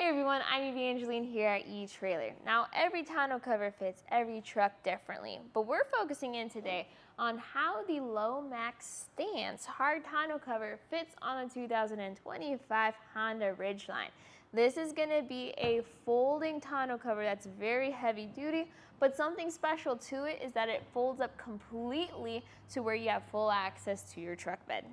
Hey everyone, I'm Evangeline here at etrailer. Now every tonneau cover fits every truck differently, but we're focusing in today on how the Lomax Stance hard tonneau cover fits on a 2025 Honda Ridgeline. This is going to be a folding tonneau cover that's very heavy duty, but something special to it is that it folds up completely to where you have full access to your truck bed.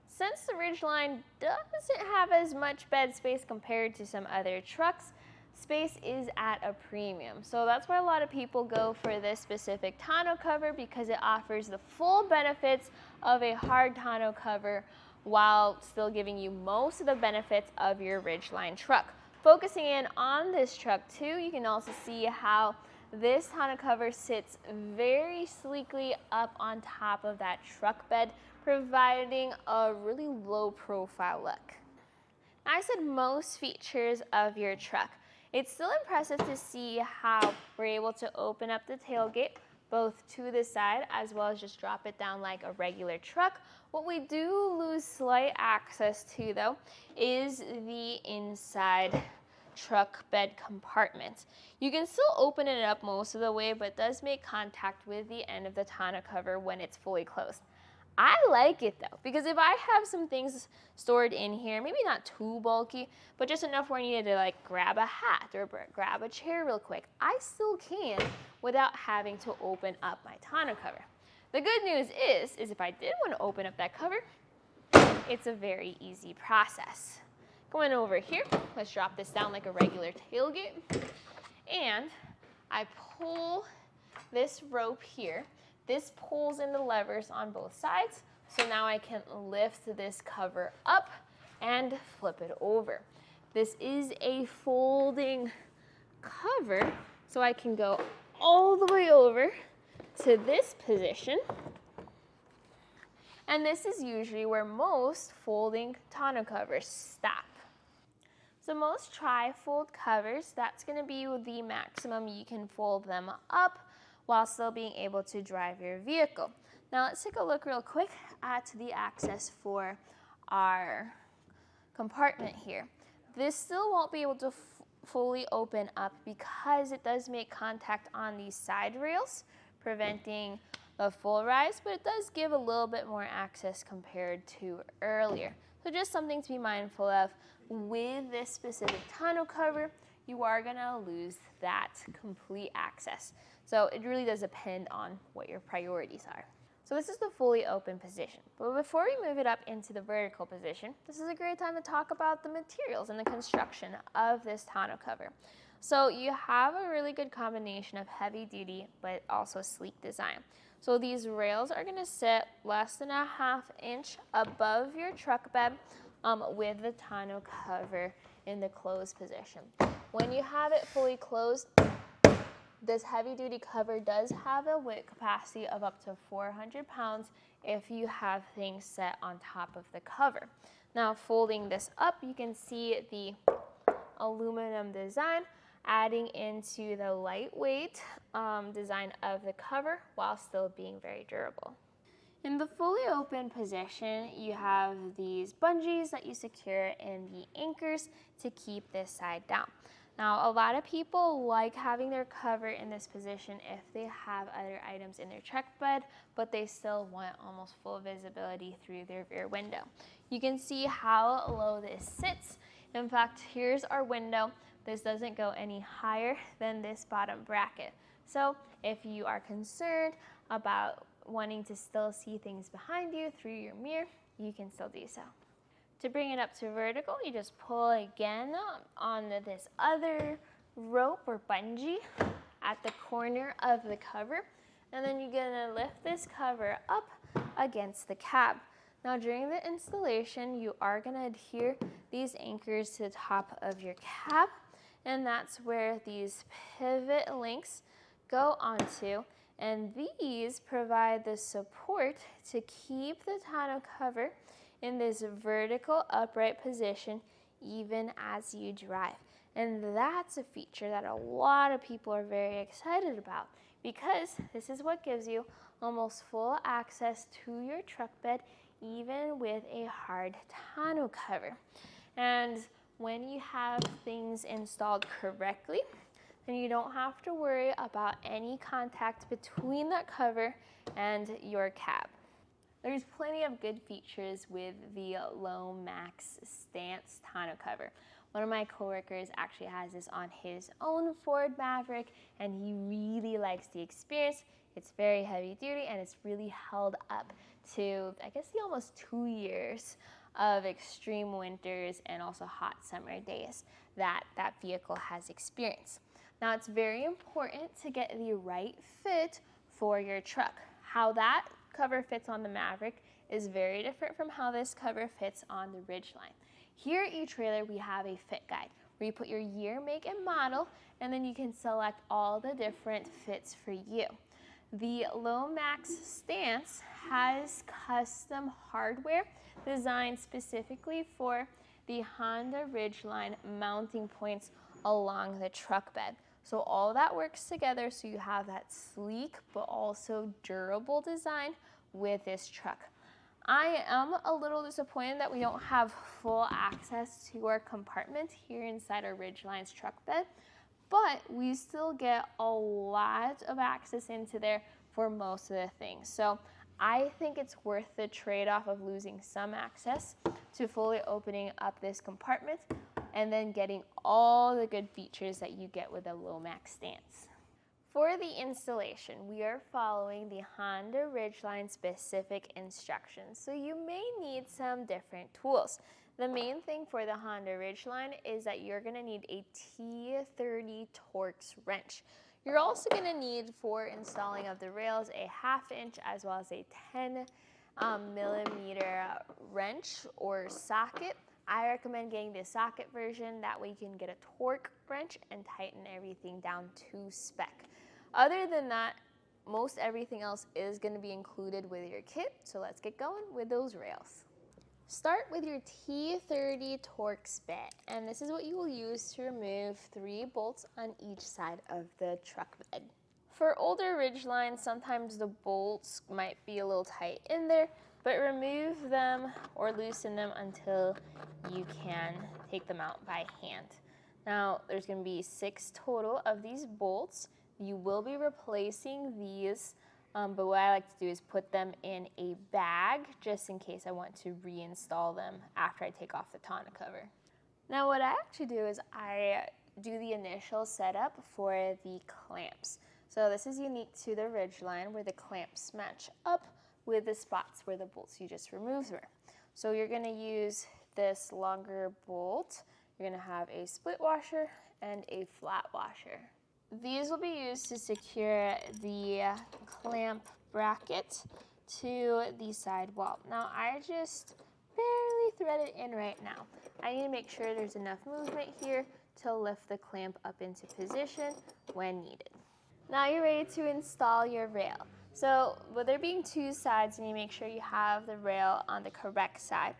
Since the Ridgeline doesn't have as much bed space compared to some other trucks, space is at a premium. So that's why a lot of people go for this specific tonneau cover, because it offers the full benefits of a hard tonneau cover while still giving you most of the benefits of your Ridgeline truck. Focusing in on this truck too, you can also see how this tonneau cover sits very sleekly up on top of that truck bed, providing a really low profile look. I said most features of your truck. It's still impressive to see how we're able to open up the tailgate both to the side as well as just drop it down like a regular truck. What we do lose slight access to though is the inside truck bed compartment. You can still open it up most of the way, but it does make contact with the end of the tonneau cover when it's fully closed. I like it though, because if I have some things stored in here, maybe not too bulky, but just enough where I needed to like grab a hat or grab a chair real quick, I still can without having to open up my tonneau cover. The good news is if I did want to open up that cover, it's a very easy process. Going over here, let's drop this down like a regular tailgate, and I pull this rope here. This pulls in the levers on both sides, so now I can lift this cover up and flip it over. This is a folding cover, so I can go all the way over to this position. And this is usually where most folding tonneau covers stop. So most tri-fold covers, that's going to be the maximum you can fold them up while still being able to drive your vehicle. Now let's take a look real quick at the access for our compartment here. This still won't be able to fully open up because it does make contact on these side rails, preventing a full rise, but it does give a little bit more access compared to earlier. So just something to be mindful of. With this specific tonneau cover, you are gonna lose that complete access. So it really does depend on what your priorities are. So this is the fully open position. But before we move it up into the vertical position, this is a great time to talk about the materials and the construction of this tonneau cover. So you have a really good combination of heavy duty, but also sleek design. So these rails are gonna sit less than a ½ inch above your truck bed with the tonneau cover in the closed position. When you have it fully closed, this heavy duty cover does have a weight capacity of up to 400 pounds if you have things set on top of the cover. Now folding this up, you can see the aluminum design adding into the lightweight design of the cover while still being very durable. In the fully open position, you have these bungees that you secure in the anchors to keep this side down. Now, a lot of people like having their cover in this position if they have other items in their truck bed, but they still want almost full visibility through their rear window. You can see how low this sits. In fact, here's our window. This doesn't go any higher than this bottom bracket. So if you are concerned about wanting to still see things behind you through your mirror, you can still do so. To bring it up to vertical, you just pull again on this other rope or bungee at the corner of the cover, and then you're gonna lift this cover up against the cab. Now during the installation, you are gonna adhere these anchors to the top of your cab, and that's where these pivot links go onto, and these provide the support to keep the tonneau cover in this vertical upright position even as you drive. And that's a feature that a lot of people are very excited about, because this is what gives you almost full access to your truck bed even with a hard tonneau cover. And When you have things installed correctly, then you don't have to worry about any contact between that cover and your cab. There's plenty of good features with the Lomax Stance tonneau cover. One of my coworkers actually has this on his own Ford Maverick, and he really likes the experience. It's very heavy duty, and it's really held up to, I guess, the almost 2 years of extreme winters and also hot summer days that that vehicle has experienced. Now, it's very important to get the right fit for your truck. How that cover fits on the Maverick is very different from how this cover fits on the Ridgeline. Here at eTrailer, we have a fit guide where you put your year, make, and model, and then you can select all the different fits for you. The Lomax Stance has custom hardware designed specifically for the Honda Ridgeline mounting points along the truck bed. So all that works together so you have that sleek but also durable design with this truck. I am a little disappointed that we don't have full access to our compartment here inside our Ridgeline's truck bed, but we still get a lot of access into there for most of the things. So I think it's worth the trade-off of losing some access to fully opening up this compartment and then getting all the good features that you get with a Lomax Stance. For the installation, we are following the Honda Ridgeline specific instructions, so you may need some different tools. The main thing for the Honda Ridgeline is that you're going to need a T30 Torx wrench. You're also going to need, for installing of the rails, a 1/2 inch as well as a 10 millimeter wrench or socket. I recommend getting the socket version, that way you can get a torque wrench and tighten everything down to spec. Other than that, most everything else is going to be included with your kit, so let's get going with those rails. Start with your T30 Torx bit, and this is what you will use to remove 3 bolts on each side of the truck bed. For older Ridgelines, sometimes the bolts might be a little tight in there, but remove them or loosen them until you can take them out by hand. Now, there's going to be 6 total of these bolts. You will be replacing these, but what I like to do is put them in a bag just in case I want to reinstall them after I take off the tonneau cover. Now, what I actually do is I do the initial setup for the clamps. So this is unique to the Ridgeline, where the clamps match up with the spots where the bolts you just removed were. So you're going to use this longer bolt. You're going to have a split washer and a flat washer. These will be used to secure the clamp bracket to the side wall. Now, I just barely thread it in right now. I need to make sure there's enough movement here to lift the clamp up into position when needed. Now you're ready to install your rail. So with there being 2 sides, you need to make sure you have the rail on the correct side.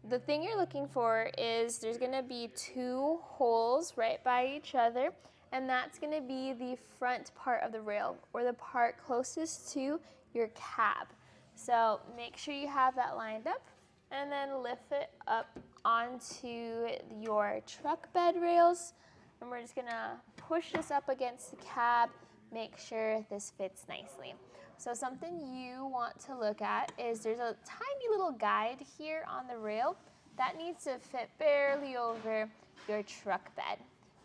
The thing you're looking for is there's going to be 2 holes right by each other, and that's going to be the front part of the rail, or the part closest to your cab. So make sure you have that lined up, and then lift it up onto your truck bed rails. And we're just going to push this up against the cab, make sure this fits nicely. So something you want to look at is there's a tiny little guide here on the rail that needs to fit barely over your truck bed.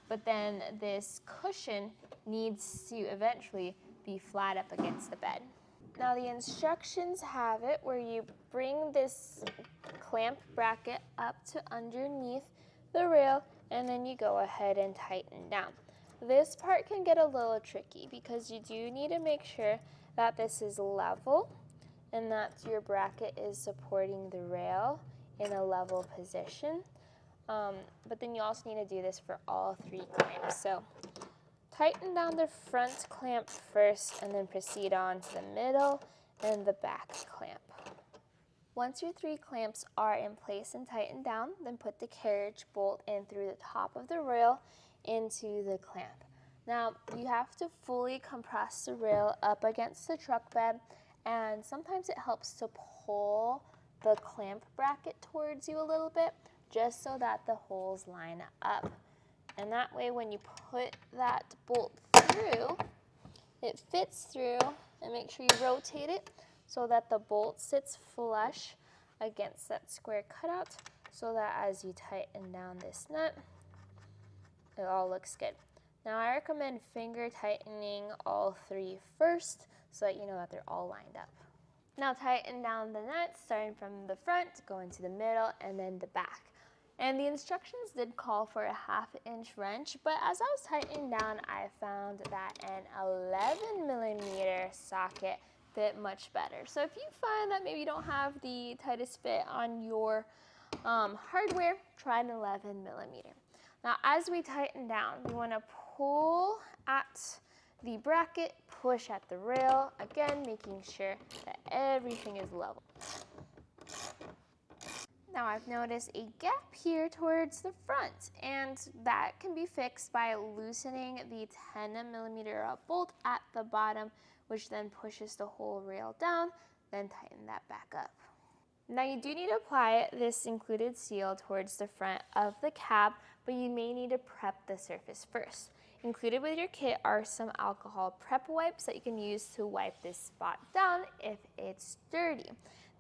But then this cushion needs to eventually be flat up against the bed. Now the instructions have it where you bring this clamp bracket up to underneath the rail, and then you go ahead and tighten down. This part can get a little tricky because you do need to make sure that this is level and that your bracket is supporting the rail in a level position. But then you also need to do this for all 3 clamps. So tighten down the front clamp first and then proceed on to the middle and the back clamp. Once your 3 clamps are in place and tightened down, then put the carriage bolt in through the top of the rail into the clamp. Now, you have to fully compress the rail up against the truck bed, and sometimes it helps to pull the clamp bracket towards you a little bit just so that the holes line up. And that way when you put that bolt through, it fits through, and make sure you rotate it so that the bolt sits flush against that square cutout, so that as you tighten down this nut, it all looks good. Now I recommend finger tightening all three first so that you know that they're all lined up. Now tighten down the nuts, starting from the front, going to the middle, and then the back. And the instructions did call for a 1/2-inch wrench, but as I was tightening down, I found that an 11mm socket fit much better. So if you find that maybe you don't have the tightest fit on your hardware, try an 11mm. Now as we tighten down, we want to pull at the bracket, push at the rail, again making sure that everything is level. Now I've noticed a gap here towards the front, and that can be fixed by loosening the 10mm bolt at the bottom, which then pushes the whole rail down, then tighten that back up. Now you do need to apply this included seal towards the front of the cab, but you may need to prep the surface first. Included with your kit are some alcohol prep wipes that you can use to wipe this spot down if it's dirty.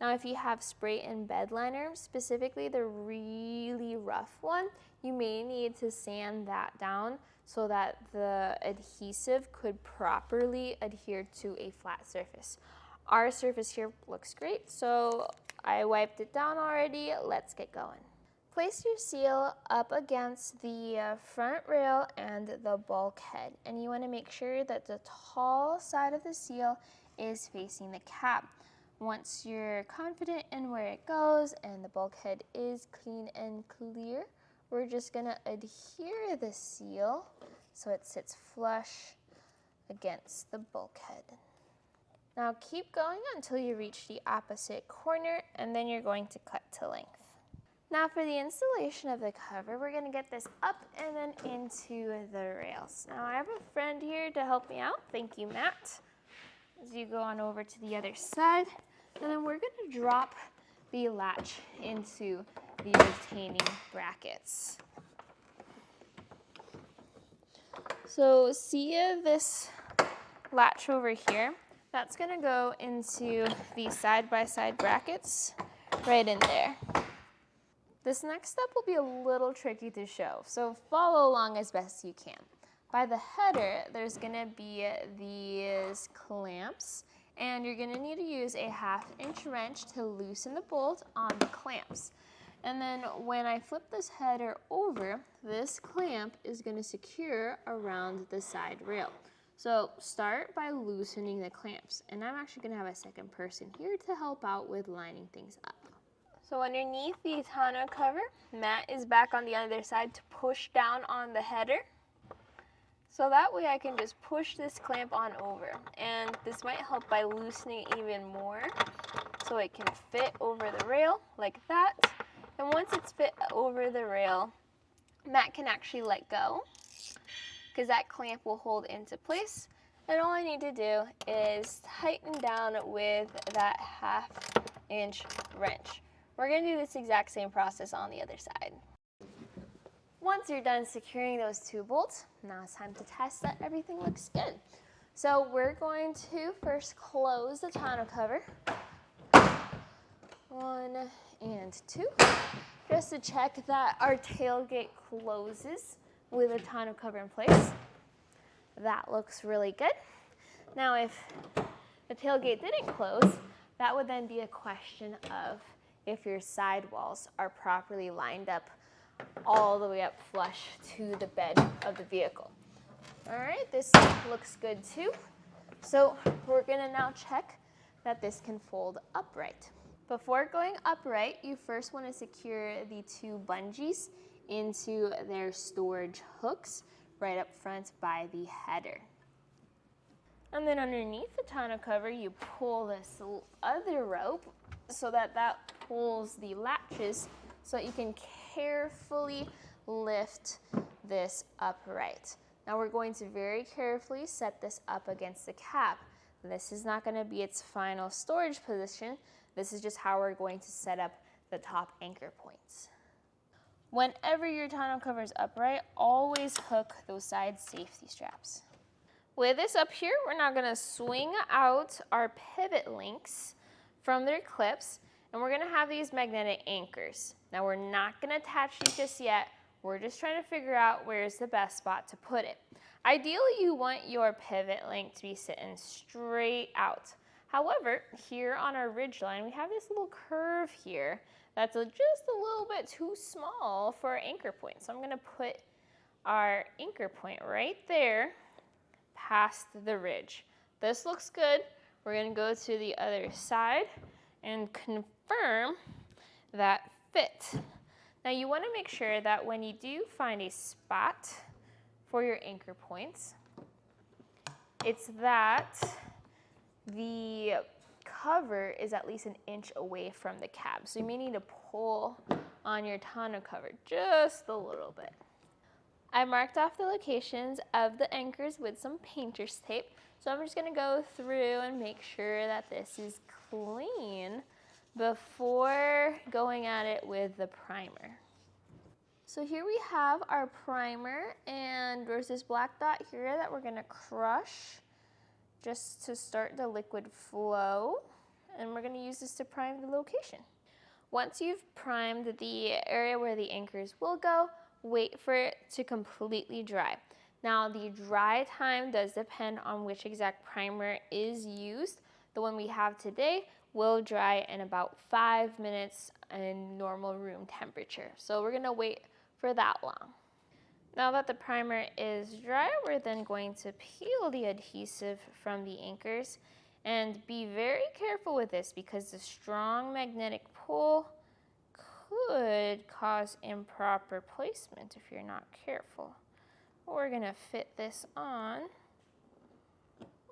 Now if you have spray and bed liner, specifically the really rough one, you may need to sand that down so that the adhesive could properly adhere to a flat surface. Our surface here looks great, so I wiped it down already. Let's get going. Place your seal up against the front rail and the bulkhead, and you want to make sure that the tall side of the seal is facing the cab. Once you're confident in where it goes and the bulkhead is clean and clear, we're just going to adhere the seal so it sits flush against the bulkhead. Now keep going until you reach the opposite corner, and then you're going to cut to length. Now for the installation of the cover, we're going to get this up and then into the rails. Now I have a friend here to help me out. Thank you, Matt. As you go on over to the other side, and then we're going to drop the latch into the retaining brackets. So see this latch over here? That's going to go into the side-by-side brackets right in there. This next step will be a little tricky to show, so follow along as best you can. By the header, there's going to be these clamps, and you're going to need to use a 1/2-inch wrench to loosen the bolt on the clamps. And then when I flip this header over, this clamp is going to secure around the side rail. So start by loosening the clamps, and I'm actually going to have a second person here to help out with lining things up. So underneath the tonneau cover, Matt is back on the other side to push down on the header. So that way I can just push this clamp on over, and this might help by loosening it even more so it can fit over the rail like that. And once it's fit over the rail, Matt can actually let go because that clamp will hold into place. And all I need to do is tighten down with that 1/2-inch wrench. We're going to do this exact same process on the other side. Once you're done securing those two bolts, now it's time to test that everything looks good. So we're going to first close the tonneau cover. 1 and 2, just to check that our tailgate closes with the tonneau cover in place. That looks really good. Now if the tailgate didn't close, that would then be a question of if your sidewalls are properly lined up all the way up flush to the bed of the vehicle. All right, this looks good too. So we're gonna now check that this can fold upright. Before going upright, you first want to secure the 2 bungees into their storage hooks right up front by the header. And then underneath the tonneau cover, you pull this other rope so that that pulls the latches so that you can carefully lift this upright. Now we're going to very carefully set this up against the cab. This is not going to be its final storage position. This is just how we're going to set up the top anchor points. Whenever your tonneau cover is upright, always hook those side safety straps. With this up here, we're now gonna swing out our pivot links from their clips, and we're gonna have these magnetic anchors. Now we're not gonna attach these just yet. We're just trying to figure out where's the best spot to put it. Ideally, you want your pivot link to be sitting straight out. However, here on our ridgeline, we have this little curve here that's just a little bit too small for our anchor point. So I'm gonna put our anchor point right there past the ridge. This looks good. We're gonna go to the other side and confirm that fit. Now you wanna make sure that when you do find a spot for your anchor points, it's that the cover is at least an inch away from the cab. So you may need to pull on your tonneau cover just a little bit. I marked off the locations of the anchors with some painter's tape. So I'm just gonna go through and make sure that this is clean before going at it with the primer. So here we have our primer, and there's this black dot here that we're gonna crush just to start the liquid flow, and we're gonna use this to prime the location. Once you've primed the area where the anchors will go, wait for it to completely dry. Now the dry time does depend on which exact primer is used. The one we have today will dry in about 5 minutes in normal room temperature. So we're gonna wait for that long. Now that the primer is dry, we're then going to peel the adhesive from the anchors, and be very careful with this because the strong magnetic pull could cause improper placement if you're not careful. We're gonna fit this on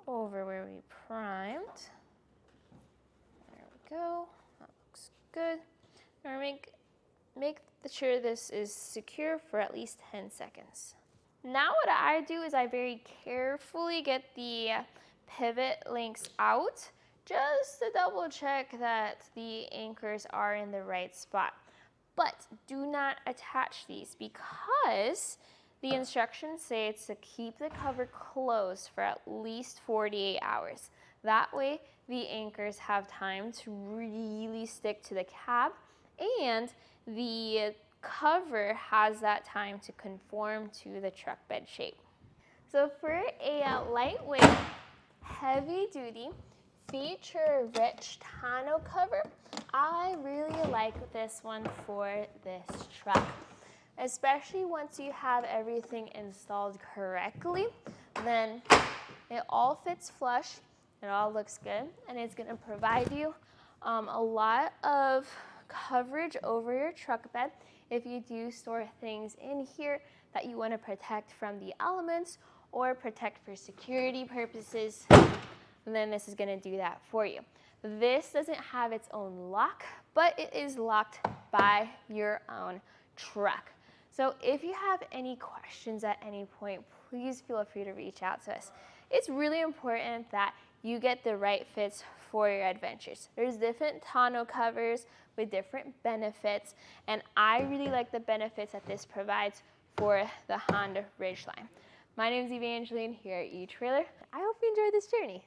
over where we primed. There we go, that looks good. Now make sure this is secure for at least 10 seconds. Now what I do is I very carefully get the pivot links out just to double check that the anchors are in the right spot. But do not attach these because the instructions say it's to keep the cover closed for at least 48 hours. That way the anchors have time to really stick to the cab, and the cover has that time to conform to the truck bed shape. So for a lightweight, heavy-duty, feature-rich tonneau cover, I really like this one for this truck. Especially once you have everything installed correctly, then it all fits flush, it all looks good, and it's gonna provide you a lot of coverage over your truck bed if you do store things in here that you want to protect from the elements or protect for security purposes, then this is going to do that for you. This doesn't have its own lock, but it is locked by your own truck. So if you have any questions at any point, please feel free to reach out to us. It's really important that you get the right fits for your adventures. There's different tonneau covers with different benefits, and I really like the benefits that this provides for the Honda Ridgeline. My name is Evangeline here at eTrailer. I hope you enjoyed this journey.